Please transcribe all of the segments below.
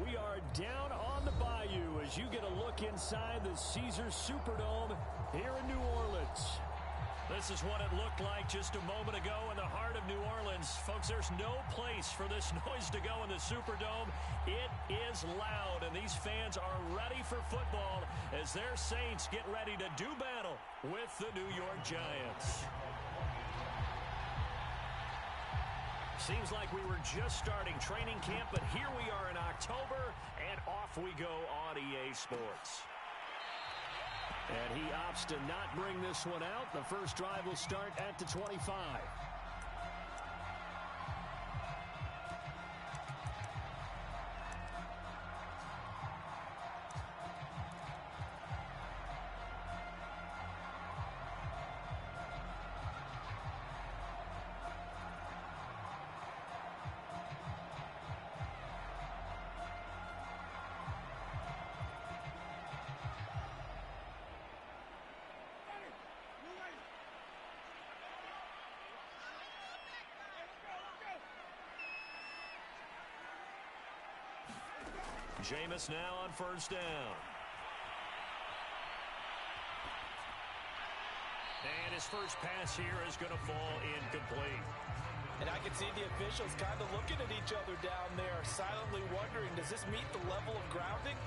We are down on the bayou as you get a look inside the Caesars Superdome here in New Orleans. This is what it looked like just a moment ago in the heart of New Orleans. Folks, there's no place for this noise to go in the Superdome. It is loud, and these fans are ready for football as their Saints get ready to do battle with the New York Giants. Seems like we were just starting training camp, but here we are in October, and off we go on EA Sports. And he opts to not bring this one out. The first drive will start at the 25. Jameis now on first down. And his first pass here is going to fall incomplete. And I can see the officials kind of looking at each other down there, silently wondering, does this meet the level of grounding?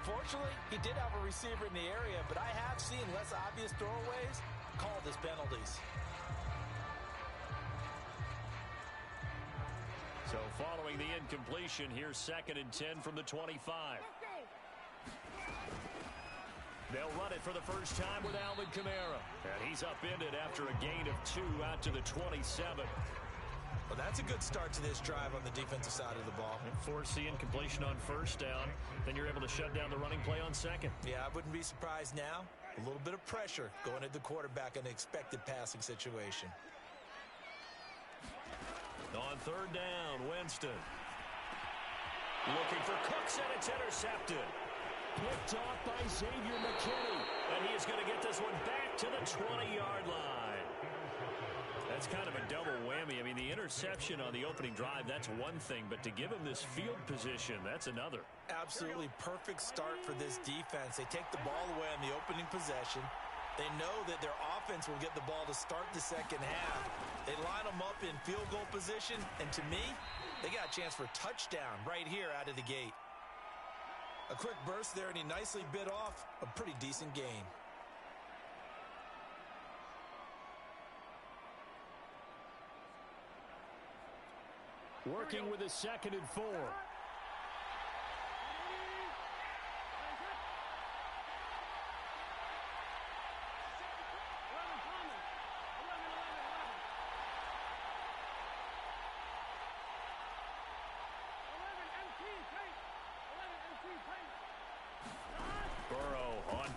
Fortunately, he did have a receiver in the area, but I have seen less obvious throwaways called as penalties. So following the incompletion, here's 2nd and 10 from the 25. They'll run it for the first time with Alvin Kamara. And he's upended after a gain of 2 out to the 27. Well, that's a good start to this drive on the defensive side of the ball. And force the incompletion on first down. Then you're able to shut down the running play on second. Yeah, I wouldn't be surprised now. A little bit of pressure going at the quarterback in an expected passing situation. On third down, Winston. Looking for Cooks, and it's intercepted. Picked off by Xavier McKinney. And he is going to get this one back to the 20-yard line. That's kind of a double whammy. I mean, the interception on the opening drive, that's one thing. But to give him this field position, that's another. Absolutely perfect start for this defense. They take the ball away on the opening possession. They know that their offense will get the ball to start the second half. They line them up in field goal position, and to me, they got a chance for a touchdown right here out of the gate. A quick burst there, and he nicely bit off a pretty decent gain. Working with a 2nd and 4.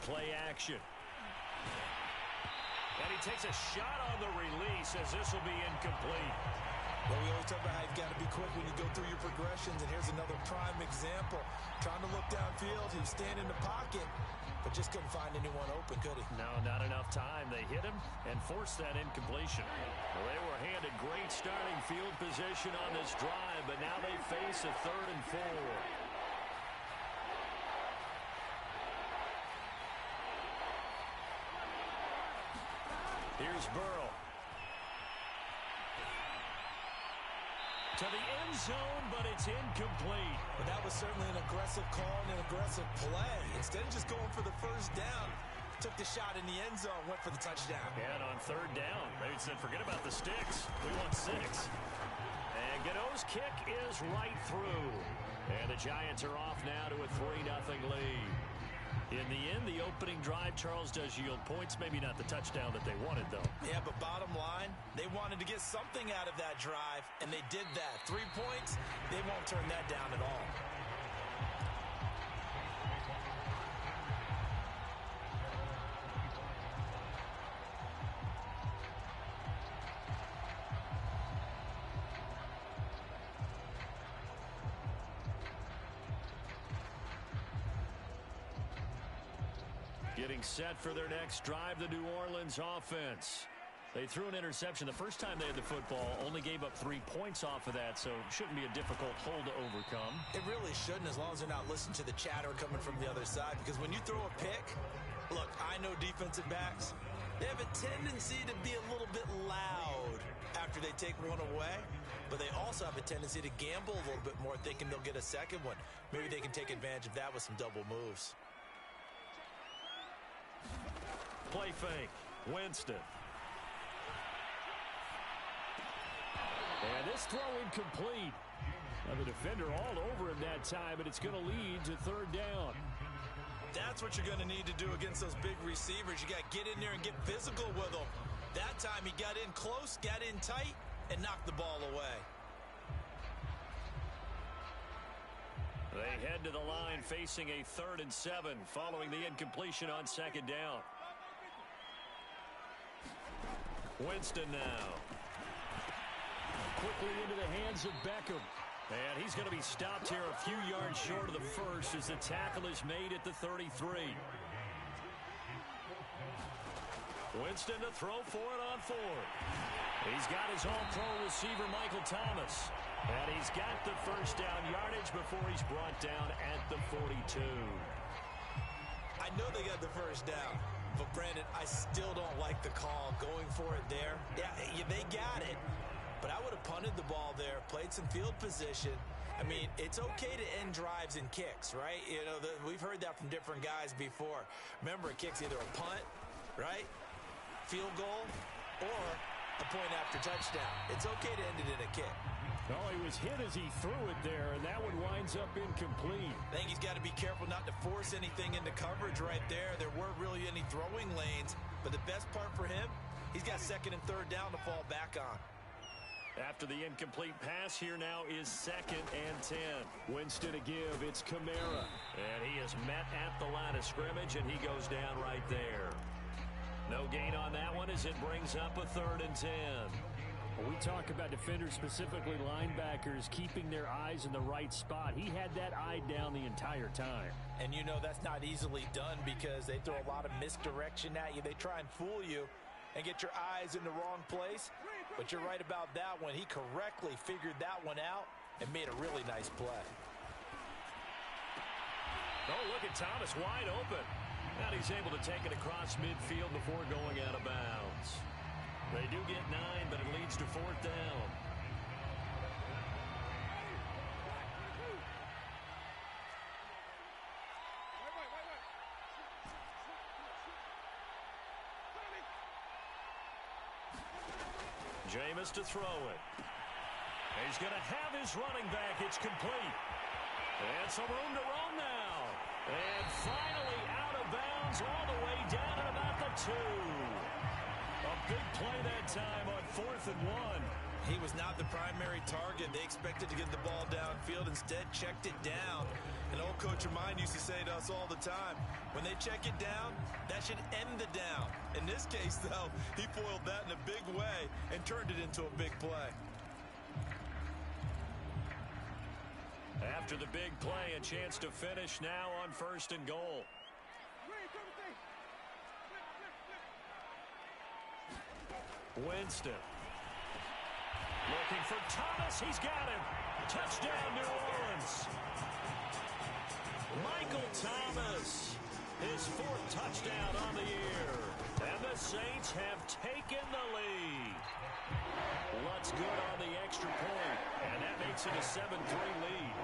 Play action. And he takes a shot on the release as this will be incomplete. Well, we always talk about how you've got to be quick when you go through your progressions, and here's another prime example. Trying to look downfield, he was standing in the pocket, but just couldn't find anyone open, could he? No, not enough time. They hit him and forced that incompletion. Well, they were handed great starting field position on this drive, but now they face a 3rd and 4. Here's Burrow. To the end zone, but it's incomplete. But that was certainly an aggressive call and an aggressive play. Instead of just going for the first down, took the shot in the end zone, went for the touchdown. And on third down, they said, forget about the sticks. We want 6. And Gano's kick is right through. And the Giants are off now to a 3-0 lead. In the end, the opening drive, Charles, does yield points. Maybe not the touchdown that they wanted, though. Yeah, but bottom line, they wanted to get something out of that drive, and they did that. 3 points, they won't turn that down at all. Getting set for their next drive, the New Orleans offense. They threw an interception the first time they had the football, only gave up 3 points off of that, so shouldn't be a difficult hole to overcome. It really shouldn't, as long as they're not listening to the chatter coming from the other side, because when you throw a pick, look, I know defensive backs, they have a tendency to be a little bit loud after they take one away, but they also have a tendency to gamble a little bit more, thinking they'll get a second one. Maybe they can take advantage of that with some double moves. Play fake. Winston. And this throw incomplete. Now the defender all over him that time, but it's going to lead to third down. That's what you're going to need to do against those big receivers. You got to get in there and get physical with them. That time he got in close, got in tight, and knocked the ball away. They head to the line facing a 3rd and 7 following the incompletion on second down. Winston now. Quickly into the hands of Beckham. And he's going to be stopped here a few yards short of the first as the tackle is made at the 33. Winston to throw for it on 4. He's got his all-pro receiver, Michael Thomas. And he's got the first down yardage before he's brought down at the 42. I know they got the first down, but Brandon, I still don't like the call going for it there. Yeah, they got it. But I would have punted the ball there, played some field position. I mean, it's okay to end drives and kicks, right? You know, we've heard that from different guys before. Remember, a kick's either a punt, right, field goal, or a point after touchdown. It's okay to end it in a kick. No, he was hit as he threw it there, and that one winds up incomplete. I think he's got to be careful not to force anything into coverage right there. There weren't really any throwing lanes, but the best part for him, he's got 2nd and 3rd down to fall back on. After the incomplete pass, here now is 2nd and 10. Winston to give, it's Kamara. And he is met at the line of scrimmage, and he goes down right there. No gain on that one as it brings up a 3rd and 10. When we talk about defenders, specifically linebackers, keeping their eyes in the right spot, he had that eye down the entire time. And you know that's not easily done because they throw a lot of misdirection at you. They try and fool you and get your eyes in the wrong place. But you're right about that one. He correctly figured that one out and made a really nice play. Oh, look at Thomas wide open. Now he's able to take it across midfield before going out of bounds. They do get 9, but it leads to 4th down. Jameis to throw it. He's going to have his running back. It's complete. And some room to roam now. And finally out of bounds all the way down at about the 2. A big play that time on 4th and 1. He was not the primary target. They expected to get the ball downfield. Instead, checked it down. An old coach of mine used to say to us all the time, when they check it down, that should end the down. In this case, though, he foiled that in a big way and turned it into a big play. After the big play, a chance to finish now on 1st and goal. Winston. Looking for Thomas. He's got him. Touchdown, New Orleans. Michael Thomas. His 4th touchdown on the year. And the Saints have taken the lead. Lutz good on the extra point. And that makes it a 7-3 lead.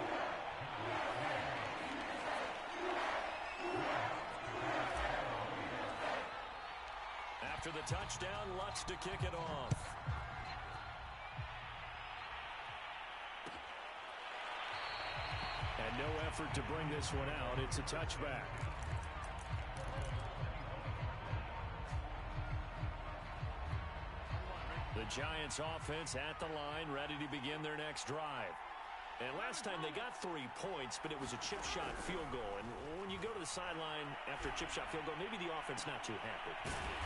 After the touchdown, Lutz to kick it off. And no effort to bring this one out. It's a touchback. The Giants offense at the line, ready to begin their next drive. And last time they got 3 points, but it was a chip shot field goal. And when you go to the sideline after a chip shot field goal, maybe the offense not too happy.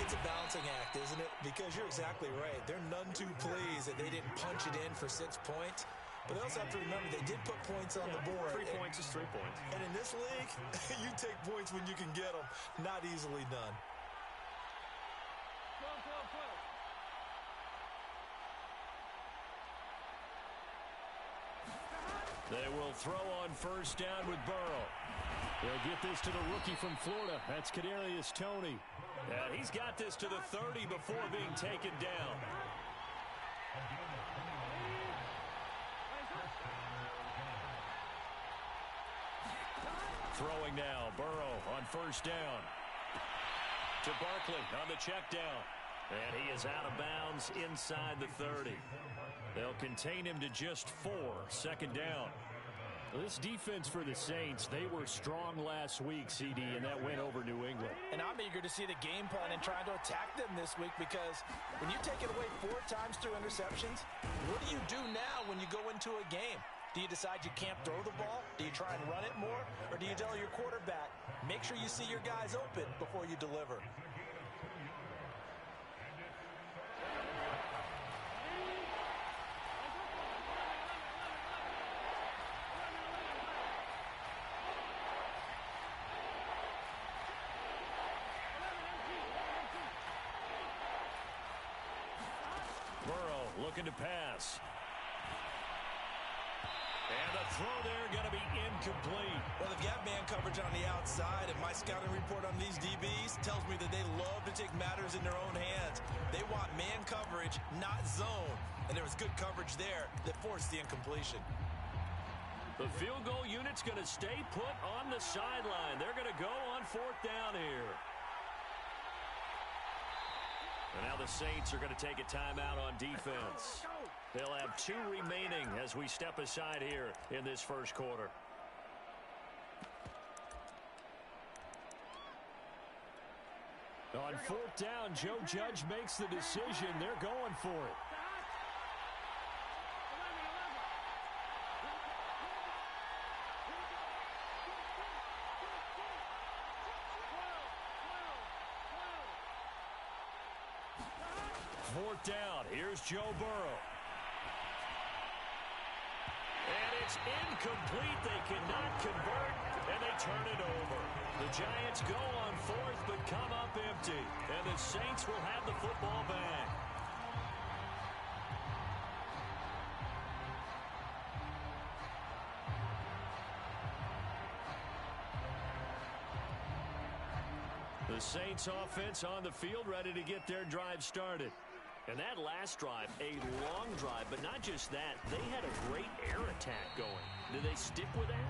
It's a balancing act, isn't it? Because you're exactly right. They're none too pleased that they didn't punch it in for 6 points. But they also have to remember they did put points on the board. 3 points is 3 points. And in this league, you take points when you can get them. Not easily done. They will throw on first down with Burrow. They'll get this to the rookie from Florida. That's Kadarius Toney. And he's got this to the 30 before being taken down. Throwing now, Burrow on first down. To Barkley on the check down. And he is out of bounds inside the 30. They'll contain him to just 4, second down. This defense for the Saints, they were strong last week, CD, and that went over New England. And I'm eager to see the game plan and trying to attack them this week, because when you take it away 4 times through interceptions, what do you do now when you go into a game? Do you decide you can't throw the ball? Do you try and run it more? Or do you tell your quarterback, make sure you see your guys open before you deliver? Burrow looking to pass. And the throw there going to be incomplete. Well, they've got man coverage on the outside, and my scouting report on these DBs tells me that they love to take matters in their own hands. They want man coverage, not zone. And there was good coverage there that forced the incompletion. The field goal unit's going to stay put on the sideline. They're going to go on fourth down here. And now the Saints are going to take a timeout on defense. They'll have 2 remaining as we step aside here in this first quarter. On fourth down, Joe Judge makes the decision. They're going for it. Fourth down. Here's Joe Burrow. And it's incomplete. They cannot convert, and they turn it over. The Giants go on fourth, but come up empty. And the Saints will have the football back. The Saints offense on the field, ready to get their drive started. And that last drive, a long drive, but not just that. They had a great air attack going. Do they stick with that?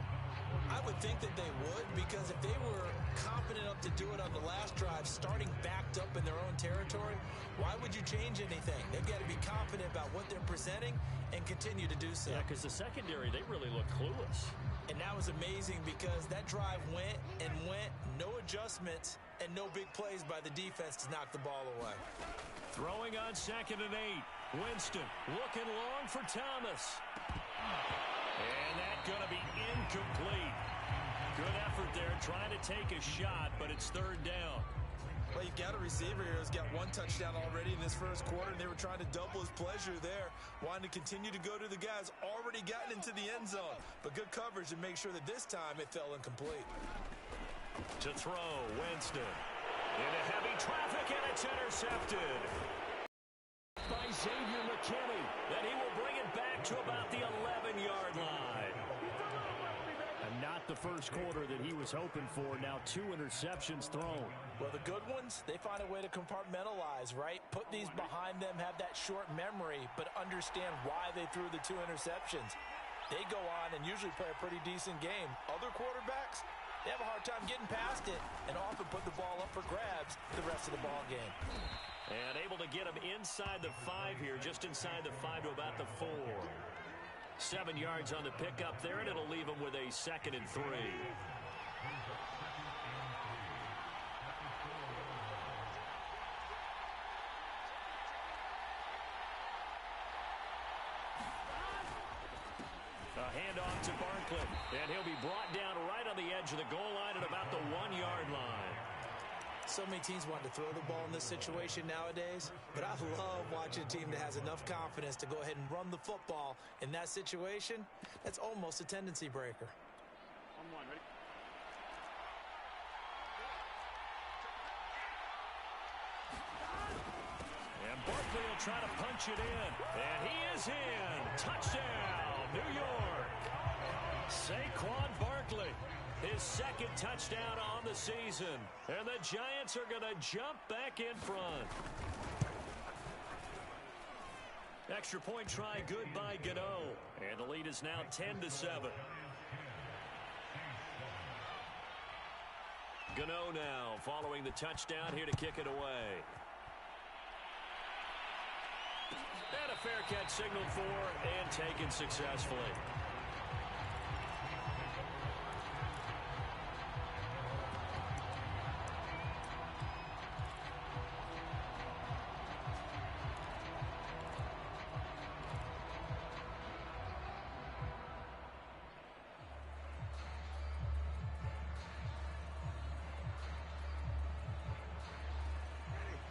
I would think that they would, because if they were confident enough to do it on the last drive, starting backed up in their own territory, why would you change anything? They've got to be confident about what they're presenting and continue to do so. Yeah, because the secondary, they really look clueless. And that was amazing, because that drive went and went, no adjustments, and no big plays by the defense to knock the ball away. Throwing on 2nd and 8. Winston looking long for Thomas. And that's going to be incomplete. Good effort there trying to take a shot, but it's 3rd down. Well, you've got a receiver here who's got 1 touchdown already in this first quarter, and they were trying to double his pleasure there, wanting to continue to go to the guys already gotten into the end zone. But good coverage to make sure that this time it fell incomplete. To throw, Winston. Into heavy traffic, and it's intercepted by Xavier McKinney. Then he will bring it back to about the 11-yard line. And not the first quarter that he was hoping for. Now 2 interceptions thrown. Well, the good ones, they find a way to compartmentalize, right? Put these behind them, have that short memory, but understand why they threw the 2 interceptions. They go on and usually play a pretty decent game. Other quarterbacks, they have a hard time getting past it and often put the ball up for grabs the rest of the ball game. And able to get him inside the 5 here, just inside the 5 to about the 4. 7 yards on the pickup there, and it'll leave him with a 2nd and 3. A handoff to Barkley, and he'll be brought down right on the edge of the goal line at about the 1-yard line. So many teams want to throw the ball in this situation nowadays, but I love watching a team that has enough confidence to go ahead and run the football in that situation. That's almost a tendency breaker. Ready? And Barkley will they'll try to punch it in. And he is in. Touchdown, New York. Saquon Barkley, his second touchdown on the season. And the Giants are going to jump back in front. Extra point try good by Gano. And the lead is now 10-7. Gano now following the touchdown here to kick it away. And a fair catch signaled for and taken successfully.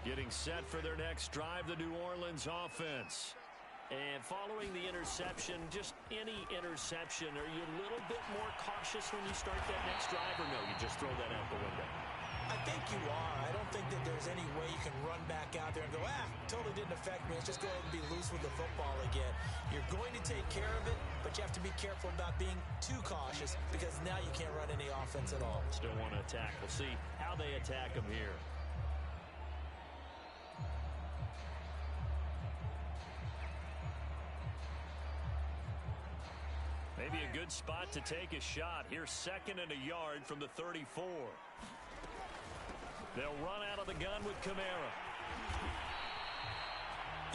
Getting set for their next drive, the New Orleans offense. And following the interception, just any interception, are you a little bit more cautious when you start that next drive, or no, you just throw that out the window? I think you are. I don't think that there's any way you can run back out there and go, totally didn't affect me. Let's just go ahead and be loose with the football again. You're going to take care of it, but you have to be careful about being too cautious because now you can't run any offense at all. Still want to attack. We'll see how they attack them here. Maybe a good spot to take a shot. Here's 2nd and a yard from the 34. They'll run out of the gun with Kamara.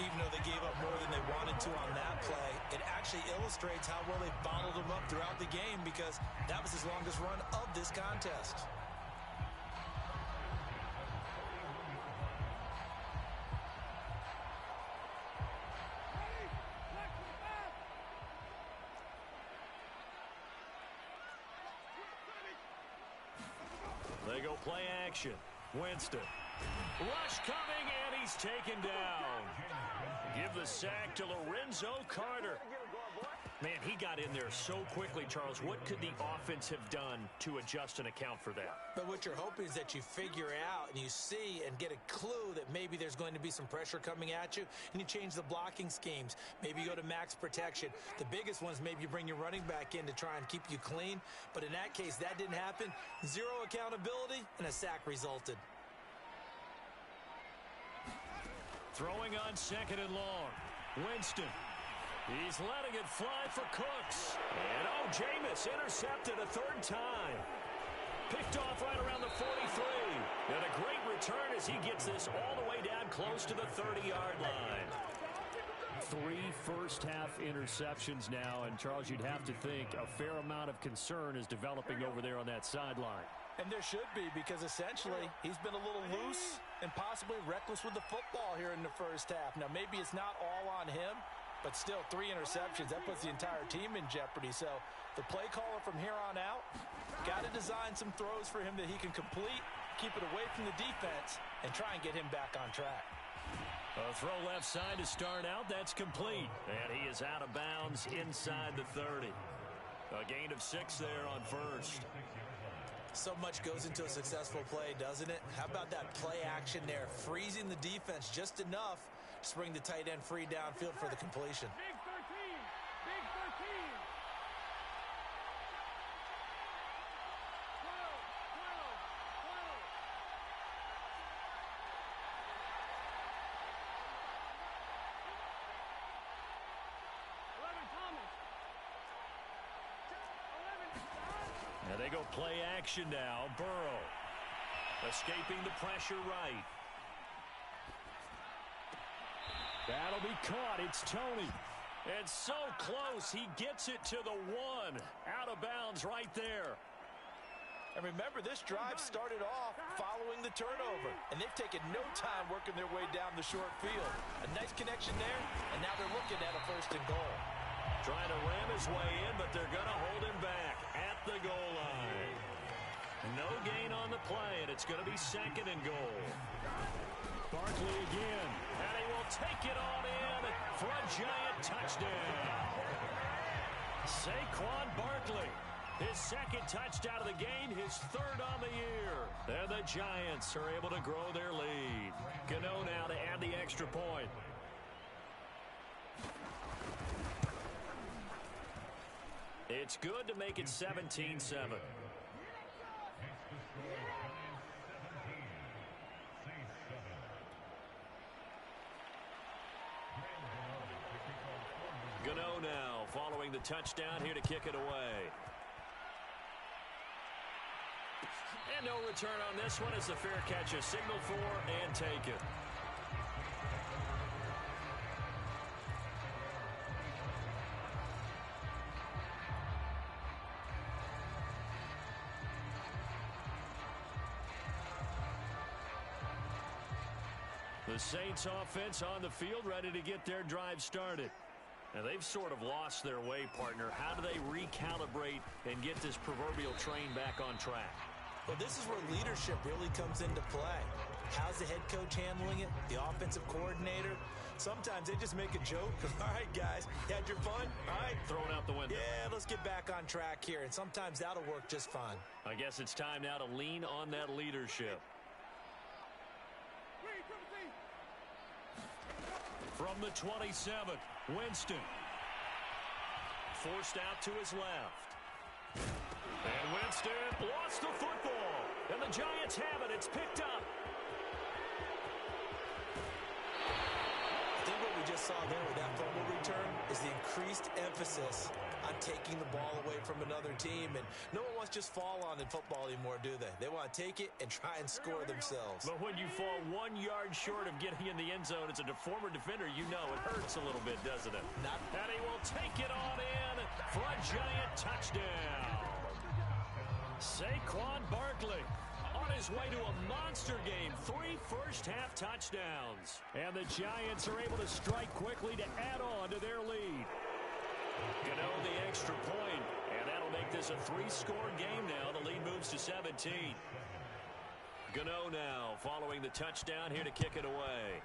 Even though they gave up more than they wanted to on that play, it actually illustrates how well they bottled them up throughout the game because that was his longest run of this contest. They go play action. Winston. Rush coming, and he's taken down. Give the sack to Lorenzo Carter. Man, he got in there so quickly, Charles. What could the offense have done to adjust and account for that? But what you're hoping is that you figure out and you see and get a clue that maybe there's going to be some pressure coming at you, and you change the blocking schemes. Maybe you go to max protection. The biggest ones, maybe you bring your running back in to try and keep you clean. But in that case, that didn't happen. Zero accountability, and a sack resulted. Throwing on 2nd and long. Winston. He's letting it fly for Cooks. And Jameis intercepted a 3rd time. Picked off right around the 43. And a great return as he gets this all the way down close to the 30-yard line. 3 first-half interceptions now. And, Charles, you'd have to think a fair amount of concern is developing over there on that sideline. And there should be, because essentially he's been a little loose and possibly reckless with the football here in the first half. Now, maybe it's not all on him, but still 3 interceptions. That puts the entire team in jeopardy. So the play caller from here on out got to design some throws for him that he can complete, keep it away from the defense, and try and get him back on track. A throw left side to start out. That's complete. And he is out of bounds inside the 30. A gain of 6 there on first. So much goes into a successful play, doesn't it? How about that play action there? Freezing the defense just enough to bring the tight end free downfield for the completion. Big 13! Big 13! 11, Thomas! 11, Now they go play action now. Burrow escaping the pressure right. That'll be caught. It's Tony. And so close. He gets it to the 1. Out of bounds right there. And remember, this drive started off following the turnover, and they've taken no time working their way down the short field. A nice connection there, and now they're looking at a 1st and goal. Trying to ram his way in, but they're going to hold him back at the goal line. No gain on the play, and it's going to be 2nd and goal. Barkley again, and he will take it on in for a giant touchdown. Saquon Barkley, his 2nd touchdown of the game, his 3rd on the year. And the Giants are able to grow their lead. Gano now to add the extra point. It's good to make it 17-7. Gano now following the touchdown here to kick it away. And no return on this one as the fair catch is signaled for and taken. The Saints offense on the field ready to get their drive started. And they've sort of lost their way, partner. How do they recalibrate and get this proverbial train back on track? Well, this is where leadership really comes into play. How's the head coach handling it? The offensive coordinator? Sometimes they just make a joke. All right, guys, you had your fun? All right. Thrown out the window. Yeah, let's get back on track here. And sometimes that'll work just fine. I guess it's time now to lean on that leadership. From the 27, Winston. Forced out to his left. And Winston lost the football. And the Giants have it. It's picked up. I think what we just saw there with that fumble return is the increased emphasis on taking the ball away from another team. And no one wants to just fall on in football anymore, do they? They want to take it and try and score themselves. But when you fall 1 yard short of getting in the end zone as a former defender, you know it hurts a little bit, doesn't it? And he will take it on in for a Giant touchdown. Saquon Barkley on his way to a monster game. 3 first-half touchdowns. And the Giants are able to strike quickly to add on to their lead. Gano the extra point, and that'll make this a 3-score game now. The lead moves to 17. Gano now following the touchdown here to kick it away.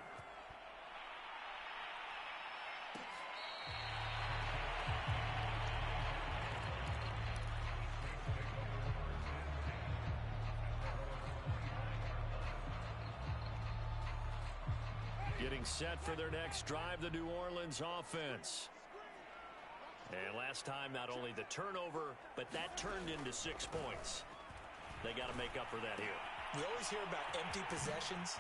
Getting set for their next drive, the New Orleans offense. And last time, not only the turnover, but that turned into 6 points. They got to make up for that here. We always hear about empty possessions,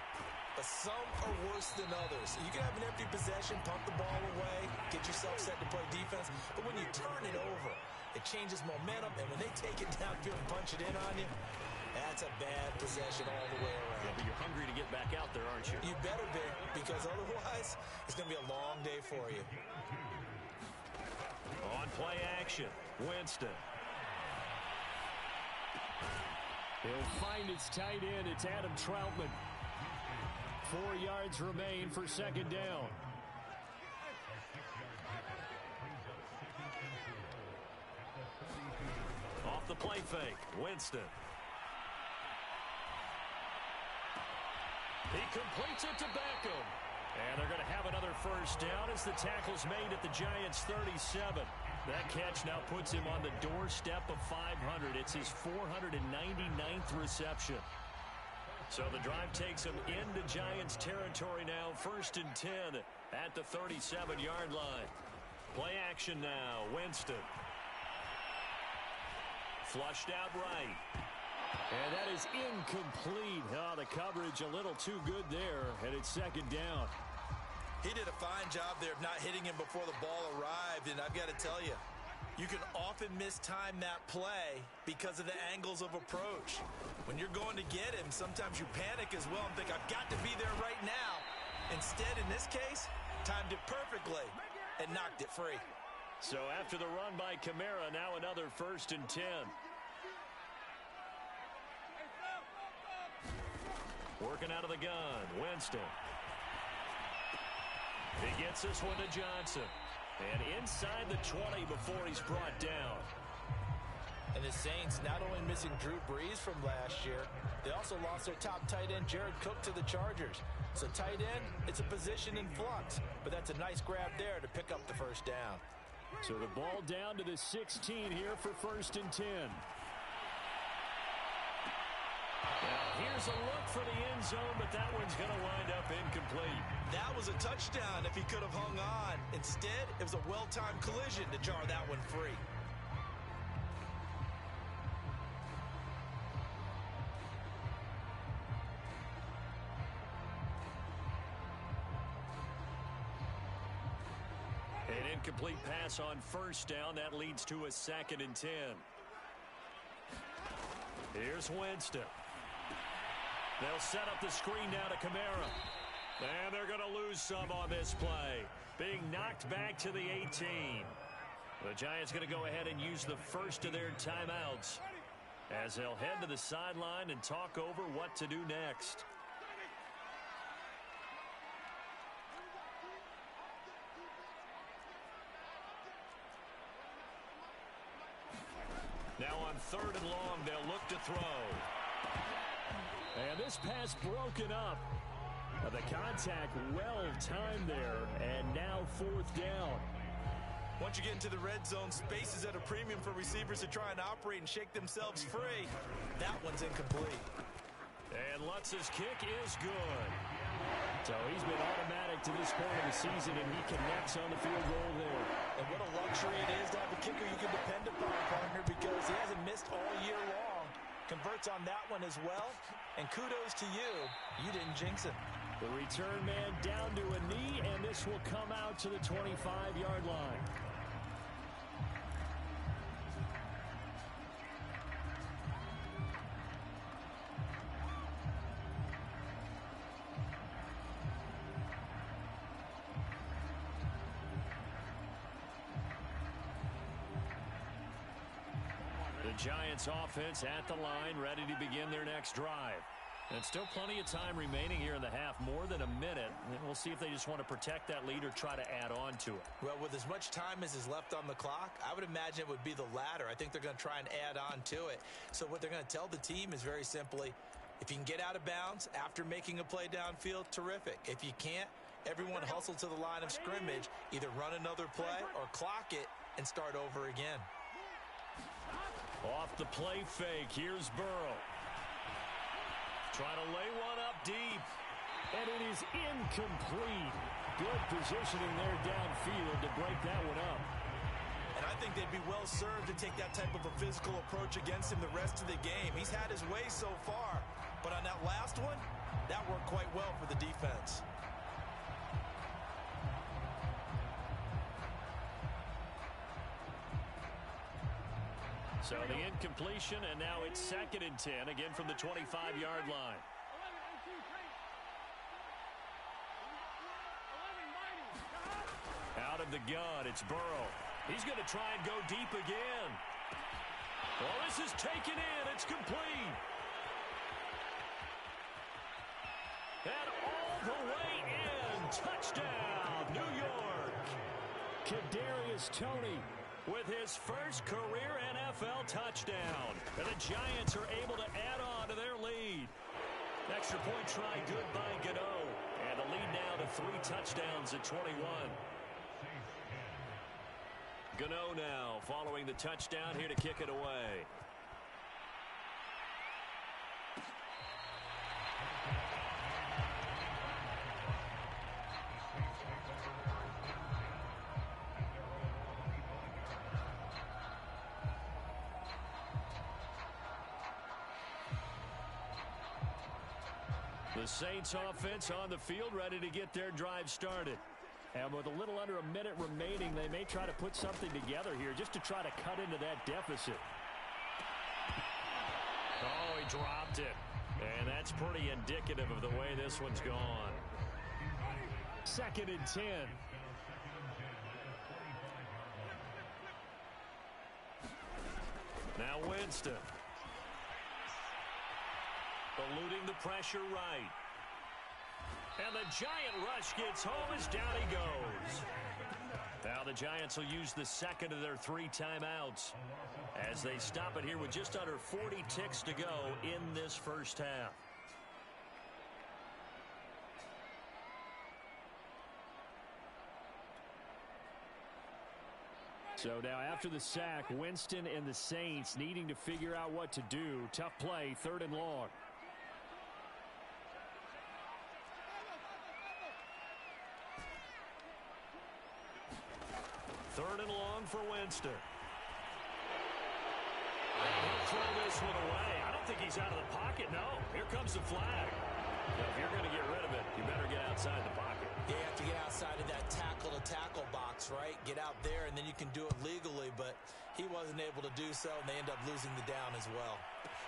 but some are worse than others. You can have an empty possession, pump the ball away, get yourself set to play defense, but when you turn it over, it changes momentum, and when they take it downfield and punch it in on you, that's a bad possession all the way around. Yeah, but you're hungry to get back out there, aren't you? You better be, because otherwise, it's going to be a long day for you. On play action, Winston. He'll find its tight end. It's Adam Troutman. 4 yards remain for second down. Off the play fake, Winston. He completes it to Beckham. And they're going to have another first down as the tackle's made at the Giants' 37. That catch now puts him on the doorstep of 500. It's his 499th reception. So the drive takes him into Giants territory now. 1st and 10 at the 37-yard line. Play action now. Winston. Flushed out right. And that is incomplete. Oh, the coverage a little too good there, and it's second down. He did a fine job there of not hitting him before the ball arrived, and I've got to tell you, you can often mistime that play because of the angles of approach. When you're going to get him, sometimes you panic as well and think, I've got to be there right now. Instead, in this case, timed it perfectly and knocked it free. So after the run by Kamara, now another 1st and 10. Working out of the gun, Winston. He gets this one to Johnson. And inside the 20 before he's brought down. And the Saints not only missing Drew Brees from last year, they also lost their top tight end, Jared Cook, to the Chargers. So tight end, it's a position in flux. But that's a nice grab there to pick up the first down. So the ball down to the 16 here for 1st and 10. Now here's a look for the end zone, but that one's going to wind up incomplete. That was a touchdown if he could have hung on. Instead, it was a well-timed collision to jar that one free. An incomplete pass on first down. That leads to a 2nd and 10. Here's Winston. They'll set up the screen now to Kamara. And they're going to lose some on this play. Being knocked back to the 18. The Giants going to go ahead and use the first of their timeouts as they'll head to the sideline and talk over what to do next. Now on 3rd and long, they'll look to throw. And this pass broken up. The contact well timed there, and now 4th down. Once you get into the red zone, space is at a premium for receivers to try and operate and shake themselves free. That one's incomplete. And Lutz's kick is good. So he's been automatic to this point of the season, and he connects on the field goal there. And what a luxury it is to have a kicker you can depend upon, partner, because he hasn't missed all year long. Converts on that one as well. And kudos to you. You didn't jinx him. The return man down to a knee, and this will come out to the 25-yard line. The Giants offense at the line, ready to begin their next drive. And still plenty of time remaining here in the half, more than a minute. And we'll see if they just want to protect that lead or try to add on to it. Well, with as much time as is left on the clock, I would imagine it would be the latter. I think they're going to try and add on to it. So what they're going to tell the team is very simply, if you can get out of bounds after making a play downfield, terrific. If you can't, everyone hustle to the line of scrimmage, either run another play or clock it and start over again. Off the play fake, here's Burrow. Trying to lay one up deep. And it is incomplete. Good positioning there downfield to break that one up. And I think they'd be well served to take that type of a physical approach against him the rest of the game. He's had his way so far. But on that last one, that worked quite well for the defense. So the incompletion, and now it's 2nd and 10, again from the 25-yard line. Out of the gun, it's Burrow. He's going to try and go deep again. Well, this is taken in. It's complete. And all the way in. Touchdown, New York. Kadarius Toney with his first career NFL touchdown. And the Giants are able to add on to their lead. Extra point try good by Gano. And the lead now to 3 touchdowns at 21. Gano now following the touchdown here to kick it away. The Saints offense on the field ready to get their drive started. And with a little under a minute remaining, they may try to put something together here just to try to cut into that deficit. Oh, he dropped it. And that's pretty indicative of the way this one's gone. 2nd and 10. Now Winston. Eluding the pressure right. And the Giant rush gets home as down he goes. Now the Giants will use the 2nd of their 3 timeouts as they stop it here with just under 40 ticks to go in this first half. So now after the sack, Winston and the Saints needing to figure out what to do. Tough play, 3rd and long. Third and long for Winston. He'll throw this one away. I don't think he's out of the pocket, no. Here comes the flag. Now, if you're going to get rid of it, you better get outside the pocket. You have to get outside of that tackle-to-tackle box, right? get out there, and then you can do it legally, but he wasn't able to do so, and they end up losing the down as well.